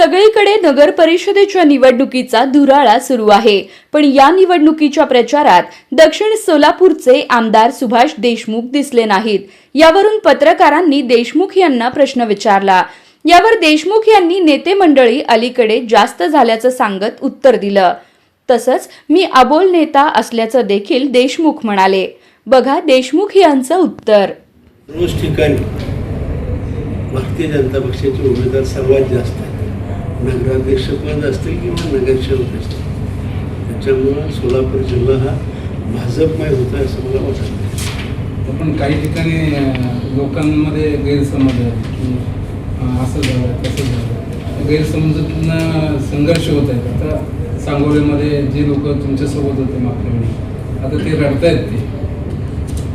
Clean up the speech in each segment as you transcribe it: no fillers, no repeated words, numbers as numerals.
सगळीकडे नगर परिषदेच्या निवडणुकीचा धुराळा सुरू आहे, पण या निवडणुकीच्या प्रचारात दक्षिण सोलापूरचे आमदार सुभाष देशमुख दिसले नाहीत। यावरून पत्रकारांनी देशमुख यांना प्रश्न विचारला। यावर देशमुख यांनी नेते मंडळी अलीकडे जास्त झाल्याचं सांगत उत्तर दिलं। तसंच मी अबोल नेता असल्याचं देखील देशमुख म्हणाले। बघा देशमुख यांचं उत्तर। रोज ठिकाणी भारतीय जनता पक्षाचे उमेदवार सर्वात जास्त आहेत। नगराध्यक्ष पद असतील किंवा नगरसेवक असतील, त्याच्यामुळं सोलापूर जिल्हा हा भाजपमय होता असं मला वाटतं। पण काही ठिकाणी लोकांमध्ये गैरसमज आहे की असं झालं तसं झालं, गैरसमजातून संघर्ष होत आहेत। आता सांगोल्यामध्ये जे लोक तुमच्यासोबत होते मागच्या वेळी आता ते रडतायत ते,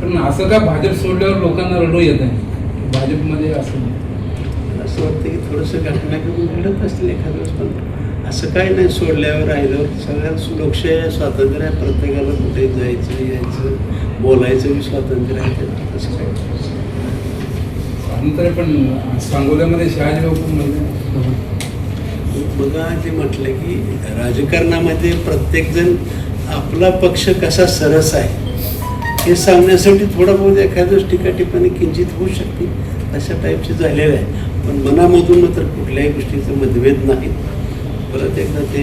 पण असं का भाजप सोडल्यावर लोकांना रडू येत आहे? भाजपमध्ये असं वाटतं की थोडंसं घटनाक्रम घडत असतील एखाद्या वेळेस, पण असं काही नाही। सोडल्यावर राहिल्यावर सगळ्यात लोकशाही स्वातंत्र्य आहे, प्रत्येकाला कुठे जायचं यायचं बोलायचं बी स्वातंत्र्य आहे, तसं काय स्वातंत्र्य। पण सांगोल्यामध्ये शहाजी बापू म्हणजे बघा ते म्हटलं की राजकारणामध्ये प्रत्येकजण आपला पक्ष कसा सरस आहे हे सांगण्यासाठी थोडा बहुत एखाद्याच टिप्पणी किंचित होऊ शकते, अशा टाईपचे झालेलं आहे। पण मनामधून मात्र कुठल्याही गोष्टीचा मतभेद नाही। परत एकदा ते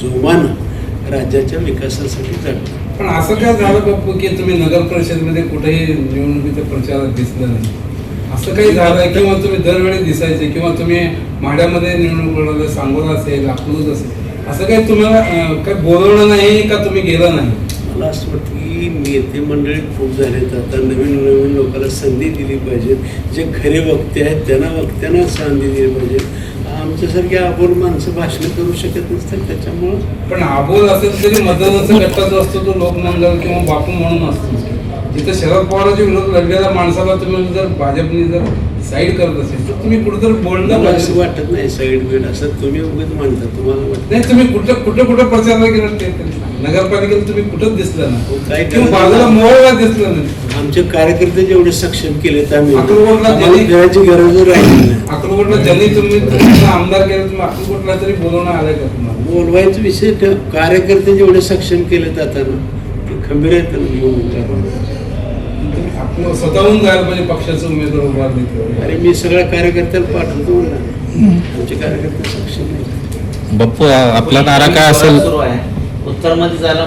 जोमानं राज्याच्या विकासासाठी जातात। पण असं काय झालं बापू की तुम्ही नगर परिषदेमध्ये कुठेही निवडणुकीच्या प्रचारात दिसलं नाही? असं काही झालं किंवा तुम्ही दरवेळी दिसायचे किंवा तुम्ही माढ्यामध्ये निवडणूक लढवलं, सांगोला असेल, अकलूज असेल, असं काही तुम्हाला काही बोलवलं नाही का तुम्ही गेला नाही? मला असं वाटतं की नेते मंडळी खूप झालेत, आता नवीन लोकांना संधी दिली पाहिजे। जे खरे वक्ते आहेत वक्त्यांना संधी दिली पाहिजे। आमच्यासारखे अबोल माणसं भाषण करू शकत नसतात, त्याच्यामुळं पण अबोल असेल तरी मतदानाचा गट्टा जो असतो तो लोकमंडळ किंवा बापू म्हणून असतो। तिथं शरद पवारांच्या विरोध लढलेल्या माणसाला तुम्ही जर भाजपने जर साईड करत असेल तर तुम्ही कुठं बोलणं असं वाटत नाही साईड बीड असं तुम्ही उगत म्हणता, तुम्हाला वाटत नाही। तुम्ही कुठं प्रचारला गेलं ते नगरपालिकेत तुम्ही कुठंच दिसलं ना, काय किंवा बाजूला मोहळला दिसलं नाही। आमचे कार्यकर्ते जेवढे सक्षम केलेत आम्ही, अक्कलकोटला घराची गरज राहिली नाही। अक्कलकोटला ज्यांनी तुम्ही आमदार केलं, तुम्ही अक्कलकोटला तरी बोलवणं आलंय का तुम्हाला? बोलवायचा विषय कार्यकर्ते जेवढे सक्षम केलेत आता ना ते खंबीर आहेत ना। स्वतःहून जायला पाहिजे पक्षाचा उमेदवार उभारले। अरे मी सगळ्या कार्यकर्त्याला पाठवतो ना, आमचे कार्यकर्ते सक्षम आहेत। बाप्पू आपला नारा काय असेल? उत्तर मध्ये जायला